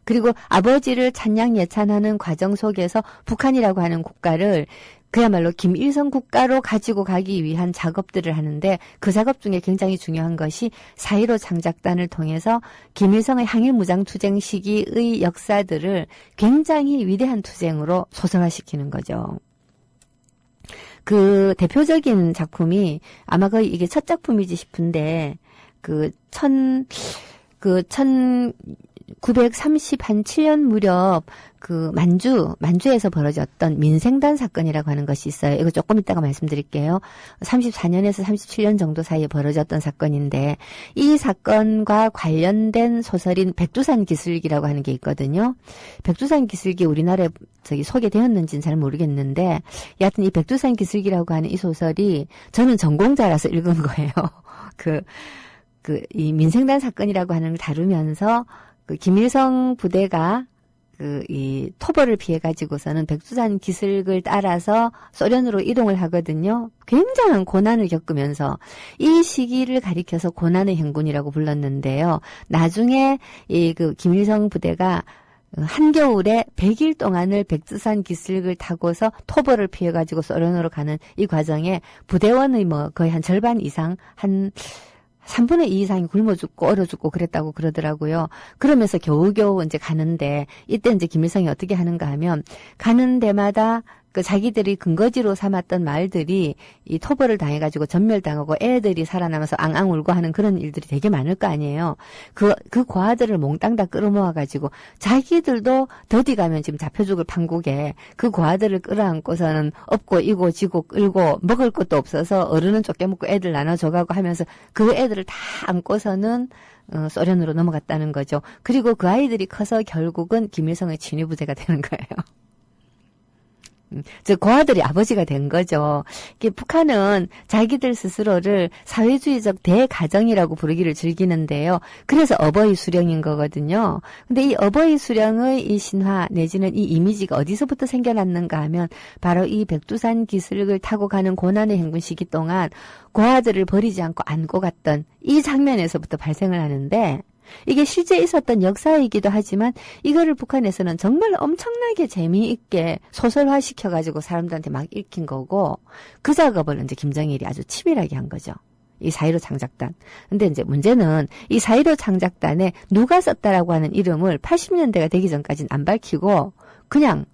그리고 아버지를 찬양 예찬하는 과정 속에서 북한이라고 하는 국가를 그야말로 김일성 국가로 가지고 가기 위한 작업들을 하는데 그 작업 중에 굉장히 중요한 것이 4.15 창작단을 통해서 김일성의 항일무장투쟁 시기의 역사들을 굉장히 위대한 투쟁으로 소설화시키는 거죠. 그 대표적인 작품이 아마 거의 이게 첫 작품이지 싶은데 1937년 무렵 그 만주에서 벌어졌던 민생단 사건이라고 하는 것이 있어요. 이거 조금 이따가 말씀드릴게요. 34년에서 37년 정도 사이에 벌어졌던 사건인데 이 사건과 관련된 소설인 백두산 기슭이라고 하는 게 있거든요. 백두산 기슭이 우리나라에 소개되었는지는 잘 모르겠는데 여하튼 이 백두산 기슭이라고 하는 이 소설이 저는 전공자라서 읽은 거예요. 이 민생단 사건이라고 하는 걸 다루면서 그 김일성 부대가 이 토벌을 피해가지고서는 백두산 기슭을 따라서 소련으로 이동을 하거든요. 굉장한 고난을 겪으면서 이 시기를 가리켜서 고난의 행군이라고 불렀는데요. 나중에 그 김일성 부대가 한겨울에 100일 동안을 백두산 기슭을 타고서 토벌을 피해가지고 소련으로 가는 이 과정에 부대원의 거의 한 절반 이상 3분의 2 이상이 굶어 죽고 얼어 죽고 그랬다고 그러더라고요. 그러면서 겨우겨우 이제 가는데 이때 이제 김일성이 어떻게 하는가 하면 가는 데마다 그 자기들이 근거지로 삼았던 마을들이 이 토벌을 당해가지고 전멸당하고 애들이 살아남아서 앙앙 울고 하는 그런 일들이 되게 많을 거 아니에요. 그 고아들을 몽땅 다 끌어모아가지고 자기들도 더디 가면 지금 잡혀 죽을 판국에 그 고아들을 끌어안고서는 업고 이고 지고 끌고 먹을 것도 없어서 어른은 쫓겨먹고 애들 나눠줘가고 하면서 그 애들을 다 안고서는 소련으로 넘어갔다는 거죠. 그리고 그 아이들이 커서 결국은 김일성의 친위부대가 되는 거예요. 즉 고아들이 아버지가 된 거죠. 북한은 자기들 스스로를 사회주의적 대가정이라고 부르기를 즐기는데요. 그래서 어버이 수령인 거거든요. 근데 이 어버이 수령의 이 신화 내지는 이 이미지가 어디서부터 생겨났는가 하면 바로 이 백두산 기슭을 타고 가는 고난의 행군 시기 동안 고아들을 버리지 않고 안고 갔던 이 장면에서부터 발생을 하는데 이게 실제 있었던 역사이기도 하지만 이거를 북한에서는 정말 엄청나게 재미있게 소설화시켜가지고 사람들한테 막 읽힌 거고 그 작업을 이제 김정일이 아주 치밀하게 한 거죠. 이 4.15 창작단. 근데 이제 문제는 이 4.15 창작단에 누가 썼다라고 하는 이름을 80년대가 되기 전까지는 안 밝히고 그냥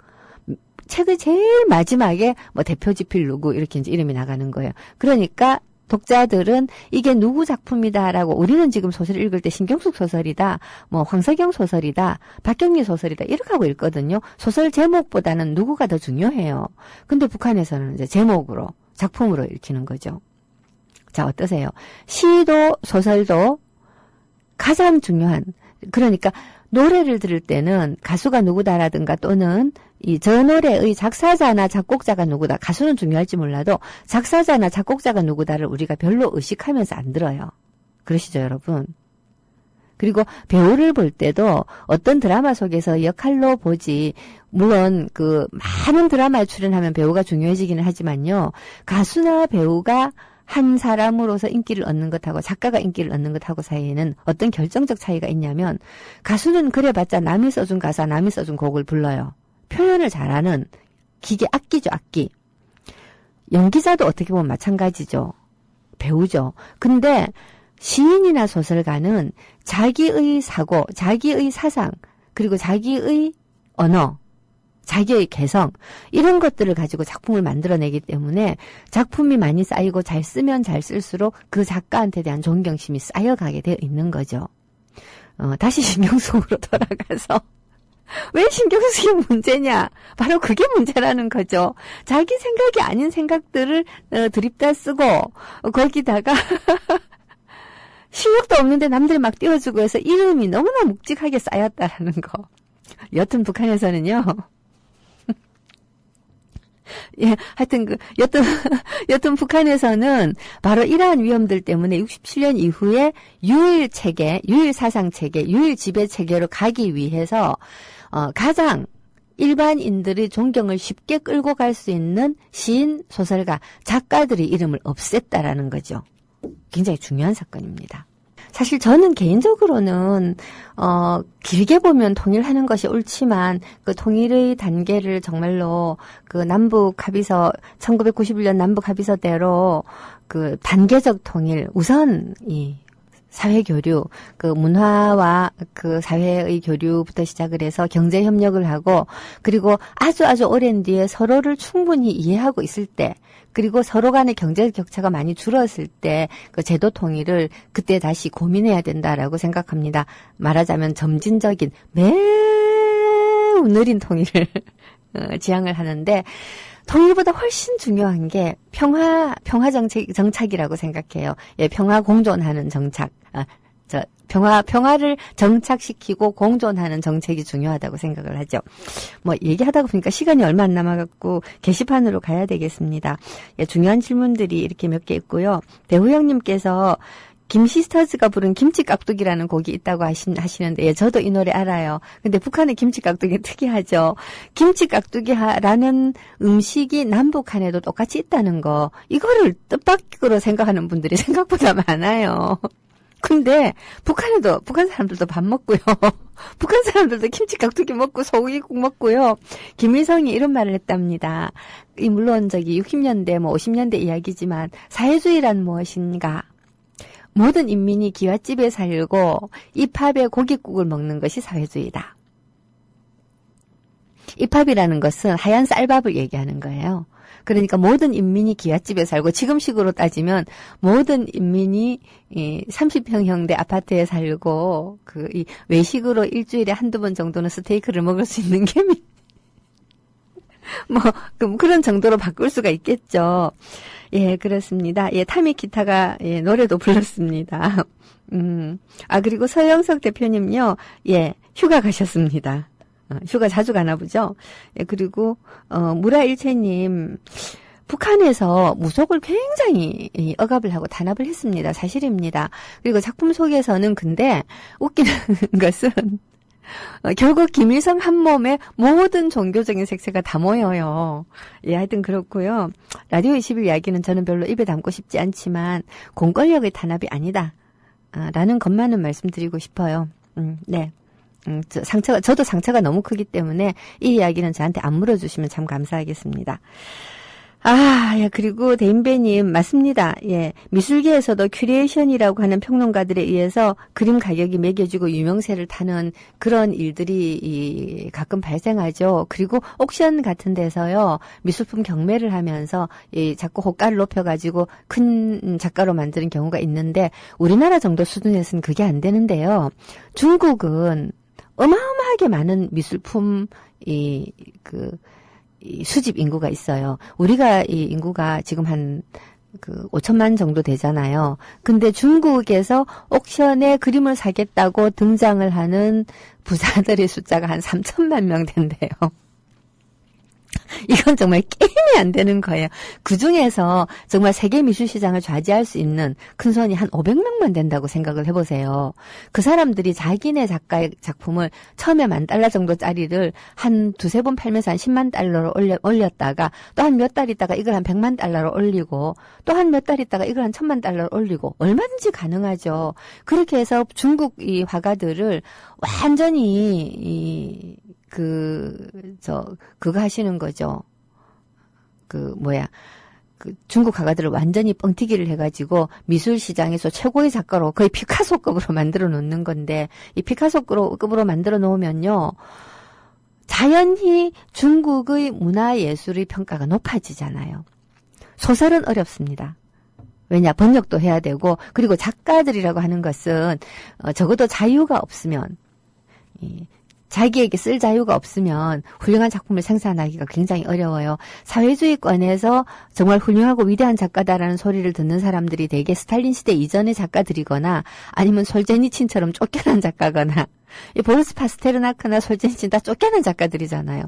책의 제일 마지막에 대표 지필 누구 이렇게 이제 이름이 나가는 거예요. 그러니까 독자들은 이게 누구 작품이다라고 우리는 지금 소설을 읽을 때 신경숙 소설이다, 황석영 소설이다, 박경리 소설이다 이렇게 하고 읽거든요. 소설 제목보다는 누구가 더 중요해요. 근데 북한에서는 이제 제목으로 작품으로 읽히는 거죠. 자, 어떠세요? 시도 소설도 가장 중요한 그러니까 노래를 들을 때는 가수가 누구다라든가 또는 저 노래의 작사자나 작곡자가 누구다. 가수는 중요할지 몰라도 작사자나 작곡자가 누구다를 우리가 별로 의식하면서 안 들어요. 그러시죠, 여러분? 그리고 배우를 볼 때도 어떤 드라마 속에서 역할로 보지, 물론 많은 드라마에 출연하면 배우가 중요해지기는 하지만요. 가수나 배우가 한 사람으로서 인기를 얻는 것하고 작가가 인기를 얻는 것하고 사이에는 어떤 결정적 차이가 있냐면 가수는 그래봤자 남이 써준 가사, 남이 써준 곡을 불러요. 표현을 잘하는 기계 악기죠, 악기. 연기자도 어떻게 보면 마찬가지죠. 배우죠. 근데 시인이나 소설가는 자기의 사고, 자기의 사상, 그리고 자기의 언어, 자기의 개성 이런 것들을 가지고 작품을 만들어내기 때문에 작품이 많이 쌓이고 잘 쓰면 잘 쓸수록 그 작가한테 대한 존경심이 쌓여가게 되어 있는 거죠. 다시 신경쓰기로 돌아가서 왜 신경쓰기 문제냐? 바로 그게 문제라는 거죠. 자기 생각이 아닌 생각들을 드립다 쓰고 거기다가 실력도 없는데 남들 막 띄워주고 해서 이름이 너무나 묵직하게 쌓였다라는 거. 여튼 북한에서는요. 예, 하여튼 여튼 북한에서는 바로 이러한 위험들 때문에 67년 이후에 유일 체계, 유일 사상 체계, 유일 지배 체계로 가기 위해서 가장 일반인들의 존경을 쉽게 끌고 갈 수 있는 시인, 소설가, 작가들의 이름을 없앴다라는 거죠. 굉장히 중요한 사건입니다. 사실 저는 개인적으로는 길게 보면 통일하는 것이 옳지만 그 통일의 단계를 정말로 그 남북 합의서 1991년 남북 합의서대로 그 단계적 통일 우선 이 사회 교류, 그 문화와 그 사회의 교류부터 시작을 해서 경제 협력을 하고 그리고 아주 오랜 뒤에 서로를 충분히 이해하고 있을 때 그리고 서로 간의 경제 격차가 많이 줄었을 때 그 제도 통일을 그때 다시 고민해야 된다라고 생각합니다. 말하자면 점진적인 매우 느린 통일을 지향을 하는데 통일보다 훨씬 중요한 게 평화 정착이라고 생각해요. 예, 평화 공존하는 정착. 평화를 정착시키고 공존하는 정책이 중요하다고 생각을 하죠. 얘기하다 보니까 시간이 얼마 안 남아갖고 게시판으로 가야 되겠습니다. 예, 중요한 질문들이 이렇게 몇 개 있고요. 배우영님께서 김시스터즈가 부른 김치깍두기라는 곡이 있다고 하시는데, 예, 저도 이 노래 알아요. 근데 북한의 김치깍두기 특이하죠. 김치깍두기라는 음식이 남북한에도 똑같이 있다는 거, 이거를 뜻밖으로 생각하는 분들이 생각보다 많아요. 근데 북한 사람들도 밥 먹고요. 북한 사람들도 김치깍두기 먹고 소고기국 먹고요. 김일성이 이런 말을 했답니다. 물론 60년대 50년대 이야기지만 사회주의란 무엇인가? 모든 인민이 기와집에 살고 입합에 고깃국을 먹는 것이 사회주의다. 입합이라는 것은 하얀 쌀밥을 얘기하는 거예요. 그러니까 모든 인민이 기와집에 살고 지금식으로 따지면 모든 인민이 30평형대 아파트에 살고 이 외식으로 일주일에 한두 번 정도는 스테이크를 먹을 수 있는 게 그런 정도로 바꿀 수가 있겠죠. 예, 그렇습니다. 예, 타미키타가 예, 노래도 불렀습니다. 그리고 서영석 대표님요. 예, 휴가 가셨습니다. 휴가 자주 가나 보죠. 예, 그리고 무라일체님 북한에서 무속을 굉장히 억압을 하고 단합을 했습니다. 사실입니다. 그리고 작품 속에서는 근데 웃기는 것은 결국 김일성 한 몸에 모든 종교적인 색채가 다 모여요. 예, 하여튼 그렇고요. 라디오 21 이야기는 저는 별로 입에 담고 싶지 않지만 공권력의 탄압이 아니다. 라는 것만은 말씀드리고 싶어요. 네. 저도 상처가 너무 크기 때문에 이 이야기는 저한테 안 물어주시면 참 감사하겠습니다. 예, 그리고 데인배님, 맞습니다. 예, 미술계에서도 큐레이션이라고 하는 평론가들에 의해서 그림 가격이 매겨지고 유명세를 타는 그런 일들이 가끔 발생하죠. 그리고 옥션 같은 데서요, 미술품 경매를 하면서 자꾸 호가를 높여가지고 큰 작가로 만드는 경우가 있는데, 우리나라 정도 수준에서는 그게 안 되는데요. 중국은 어마어마하게 많은 미술품, 수집 인구가 있어요. 우리가 이 인구가 지금 한 5천만 정도 되잖아요. 근데 중국에서 옥션에 그림을 사겠다고 등장을 하는 부자들의 숫자가 한 3천만 명 된대요. 이건 정말 게임이 안 되는 거예요. 그중에서 정말 세계 미술 시장을 좌지할 수 있는 큰 손이 한 500명만 된다고 생각을 해보세요. 그 사람들이 자기네 작가의 작품을 처음에 $10,000 정도짜리를 한 두세 번 팔면서 한 $100,000로 올렸다가 또 한 몇 달 있다가 이걸 한 $1,000,000로 올리고 또 한 몇 달 있다가 이걸 한 $10,000,000로 올리고 얼마든지 가능하죠. 그렇게 해서 중국 이 화가들을 완전히 그거 하시는 거죠. 중국 화가들을 완전히 뻥튀기를 해가지고 미술 시장에서 최고의 작가로 거의 피카소급으로 만들어 놓는 건데, 이 피카소급으로 만들어 놓으면요, 자연히 중국의 문화예술의 평가가 높아지잖아요. 소설은 어렵습니다. 왜냐, 번역도 해야 되고, 그리고 작가들이라고 하는 것은, 적어도 자유가 없으면, 자기에게 쓸 자유가 없으면 훌륭한 작품을 생산하기가 굉장히 어려워요. 사회주의권에서 정말 훌륭하고 위대한 작가다라는 소리를 듣는 사람들이 대개 스탈린 시대 이전의 작가들이거나 아니면 솔제니친처럼 쫓겨난 작가거나, 보리스 파스테르나크나 솔제니친 다 쫓겨난 작가들이잖아요.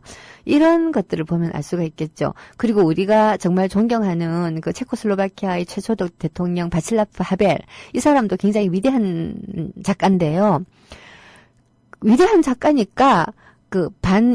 이런 것들을 보면 알 수가 있겠죠. 그리고 우리가 정말 존경하는 그 체코슬로바키아의 최초 대통령 바칠라프 하벨, 이 사람도 굉장히 위대한 작가인데요. 위대한 작가니까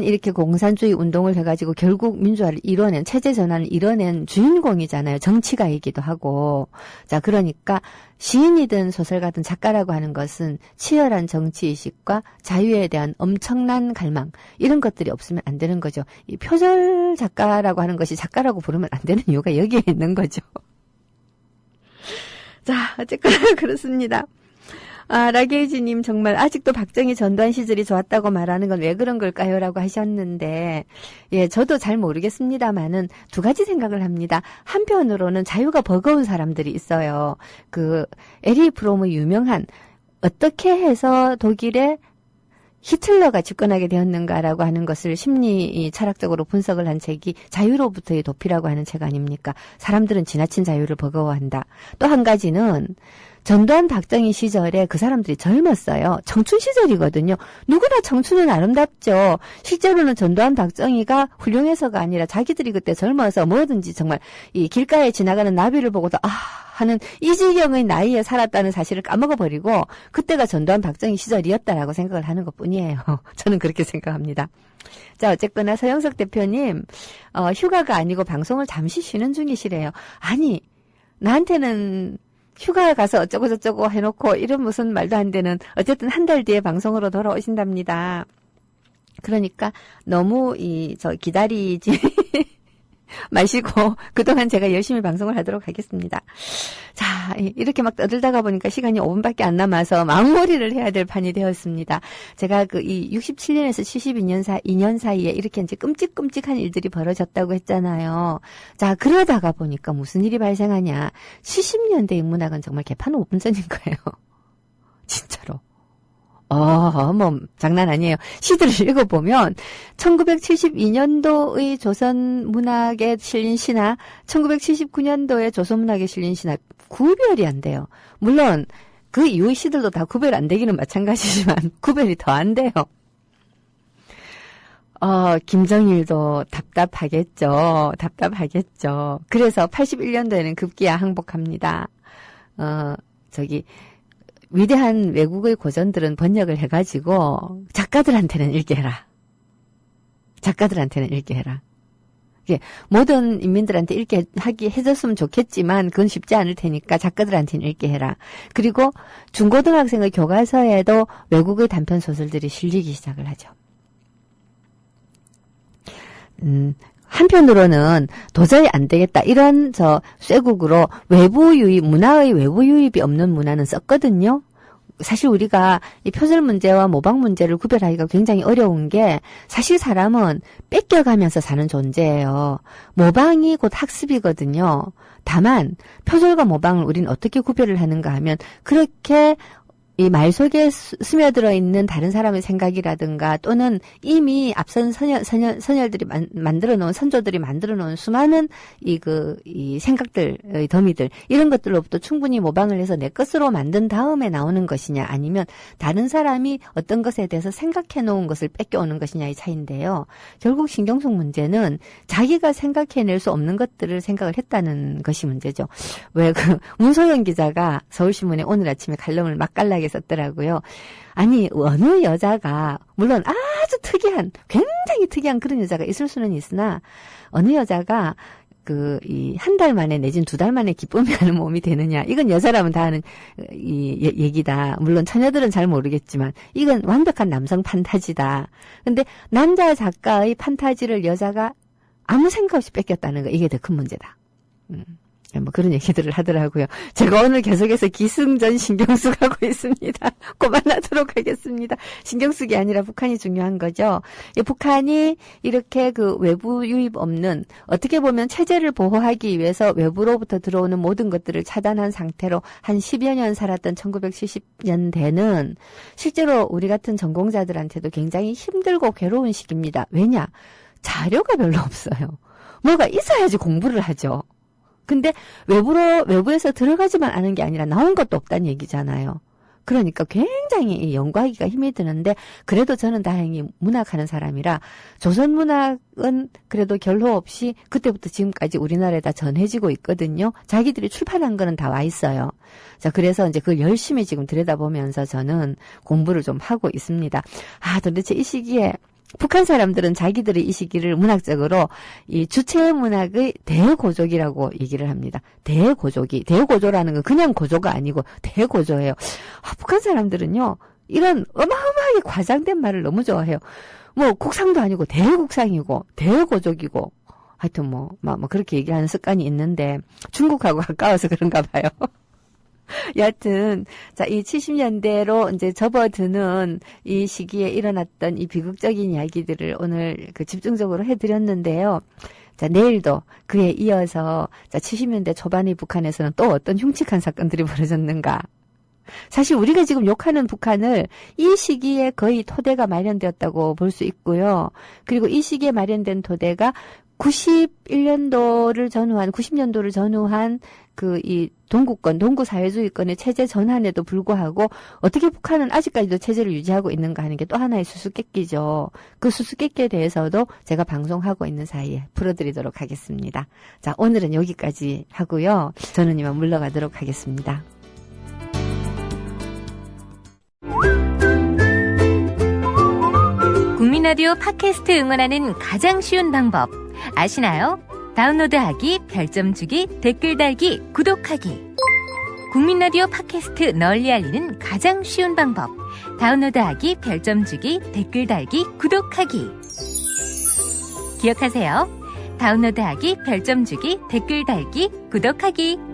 이렇게 공산주의 운동을 해가지고 결국 민주화를 이뤄낸, 체제 전환을 이뤄낸 주인공이잖아요. 정치가이기도 하고. 자, 그러니까 시인이든 소설가든 작가라고 하는 것은 치열한 정치의식과 자유에 대한 엄청난 갈망, 이런 것들이 없으면 안 되는 거죠. 이 표절 작가라고 하는 것이 작가라고 부르면 안 되는 이유가 여기에 있는 거죠. 자, 어쨌거나 그렇습니다. 라게이지님 정말 아직도 박정희 전두환 시절이 좋았다고 말하는 건 왜 그런 걸까요? 라고 하셨는데, 예, 저도 잘 모르겠습니다만은 두 가지 생각을 합니다. 한편으로는 자유가 버거운 사람들이 있어요. 에리 프롬의 유명한 어떻게 해서 독일에 히틀러가 집권하게 되었는가라고 하는 것을 심리 철학적으로 분석을 한 책이 자유로부터의 도피라고 하는 책 아닙니까? 사람들은 지나친 자유를 버거워한다. 또 한 가지는 전두환 박정희 시절에 그 사람들이 젊었어요. 청춘 시절이거든요. 누구나 청춘은 아름답죠. 실제로는 전두환 박정희가 훌륭해서가 아니라 자기들이 그때 젊어서 뭐든지 정말 이 길가에 지나가는 나비를 보고도 하는 이지경의 나이에 살았다는 사실을 까먹어버리고 그때가 전두환 박정희 시절이었다라고 생각을 하는 것뿐이에요. 저는 그렇게 생각합니다. 자, 어쨌거나 서영석 대표님 휴가가 아니고 방송을 잠시 쉬는 중이시래요. 아니, 나한테는 휴가에 가서 어쩌고 저쩌고 해놓고 이런 무슨 말도 안 되는, 어쨌든 한 달 뒤에 방송으로 돌아오신답니다. 그러니까 너무 기다리지 마시고 그동안 제가 열심히 방송을 하도록 하겠습니다. 자, 이렇게 막 떠들다가 보니까 시간이 5분밖에 안 남아서 마무리를 해야 될 판이 되었습니다. 제가 이 67년에서 2년 사이에 이렇게 이제 끔찍끔찍한 일들이 벌어졌다고 했잖아요. 자, 그러다가 보니까 무슨 일이 발생하냐. 70년대 인문학은 정말 개판 5분 전인 거예요. 진짜로. 장난 아니에요. 시들을 읽어보면 1972년도의 조선 문학에 실린 시나 1979년도에 조선 문학에 실린 시나 구별이 안 돼요. 물론 그 이후의 시들도 다 구별 안 되기는 마찬가지지만 구별이 더 안 돼요. 김정일도 답답하겠죠. 그래서 81년도에는 급기야 항복합니다. 위대한 외국의 고전들은 번역을 해가지고 작가들한테는 읽게 해라. 이게 모든 인민들한테 읽게 해줬으면 좋겠지만 그건 쉽지 않을 테니까 작가들한테는 읽게 해라. 그리고 중고등학생의 교과서에도 외국의 단편 소설들이 실리기 시작을 하죠. 한편으로는 도저히 안 되겠다. 이런 쇠국으로 문화의 외부 유입이 없는 문화는 썼거든요. 사실 우리가 이 표절 문제와 모방 문제를 구별하기가 굉장히 어려운 게, 사실 사람은 뺏겨가면서 사는 존재예요. 모방이 곧 학습이거든요. 다만 표절과 모방을 우리는 어떻게 구별을 하는가 하면, 그렇게 이 말 속에 스며들어 있는 다른 사람의 생각이라든가 또는 이미 앞선 선열들이 만들어 놓은 선조들이 만들어 놓은 수많은 이 생각들의 더미들 이런 것들로부터 충분히 모방을 해서 내 것으로 만든 다음에 나오는 것이냐 아니면 다른 사람이 어떤 것에 대해서 생각해 놓은 것을 뺏겨오는 것이냐의 차이인데요. 결국 신경숙 문제는 자기가 생각해낼 수 없는 것들을 생각을 했다는 것이 문제죠. 왜 문소영 기자가 서울신문에 오늘 아침에 칼럼을 맛깔나게 썼더라고요. 아니 어느 여자가 물론 아주 특이한 굉장히 특이한 그런 여자가 있을 수는 있으나 어느 여자가 한 달 만에 내지는 2달 만에 기쁨이하는 몸이 되느냐. 이건 여자라면 다 아는 얘기다. 물론 처녀들은 잘 모르겠지만 이건 완벽한 남성 판타지다. 근데 남자 작가의 판타지를 여자가 아무 생각 없이 뺏겼다는 거 이게 더 큰 문제다. 뭐 그런 얘기들을 하더라고요. 제가 오늘 계속해서 기승전 신경숙 하고 있습니다. 그만하도록 하겠습니다. 신경숙이 아니라 북한이 중요한 거죠. 북한이 이렇게 외부 유입 없는 어떻게 보면 체제를 보호하기 위해서 외부로부터 들어오는 모든 것들을 차단한 상태로 한 10여 년 살았던 1970년대는 실제로 우리 같은 전공자들한테도 굉장히 힘들고 괴로운 시기입니다. 왜냐? 자료가 별로 없어요. 뭐가 있어야지 공부를 하죠. 근데 외부에서 들어가지만 않은 게 아니라 나온 것도 없다는 얘기잖아요. 그러니까 굉장히 연구하기가 힘이 드는데 그래도 저는 다행히 문학하는 사람이라 조선 문학은 그래도 결로 없이 그때부터 지금까지 우리나라에 다 전해지고 있거든요. 자기들이 출판한 거는 다 와 있어요. 자, 그래서 이제 그걸 열심히 지금 들여다보면서 저는 공부를 좀 하고 있습니다. 도대체 이 시기에 북한 사람들은 자기들의 이 시기를 문학적으로 이 주체 문학의 대고족이라고 얘기를 합니다. 대고조라는 건 그냥 고조가 아니고 대고조예요. 북한 사람들은요, 이런 어마어마하게 과장된 말을 너무 좋아해요. 뭐 국상도 아니고 대국상이고 대고족이고 하여튼 뭐 그렇게 얘기하는 습관이 있는데 중국하고 가까워서 그런가 봐요. 여하튼, 자, 이 70년대로 이제 접어드는 이 시기에 일어났던 이 비극적인 이야기들을 오늘 집중적으로 해드렸는데요. 자, 내일도 그에 이어서, 자, 70년대 초반의 북한에서는 또 어떤 흉측한 사건들이 벌어졌는가. 사실 우리가 지금 욕하는 북한을 이 시기에 거의 토대가 마련되었다고 볼 수 있고요. 그리고 이 시기에 마련된 토대가 90년도를 전후한 이 동구 사회주의권의 체제 전환에도 불구하고 어떻게 북한은 아직까지도 체제를 유지하고 있는가 하는 게 또 하나의 수수께끼죠. 그 수수께끼에 대해서도 제가 방송하고 있는 사이에 풀어드리도록 하겠습니다. 자, 오늘은 여기까지 하고요. 저는 이만 물러가도록 하겠습니다. 국민라디오 팟캐스트 응원하는 가장 쉬운 방법 아시나요? 다운로드하기, 별점 주기, 댓글 달기, 구독하기. 국민라디오 팟캐스트 널리 알리는 가장 쉬운 방법. 다운로드하기, 별점 주기, 댓글 달기, 구독하기. 기억하세요. 다운로드하기, 별점 주기, 댓글 달기, 구독하기.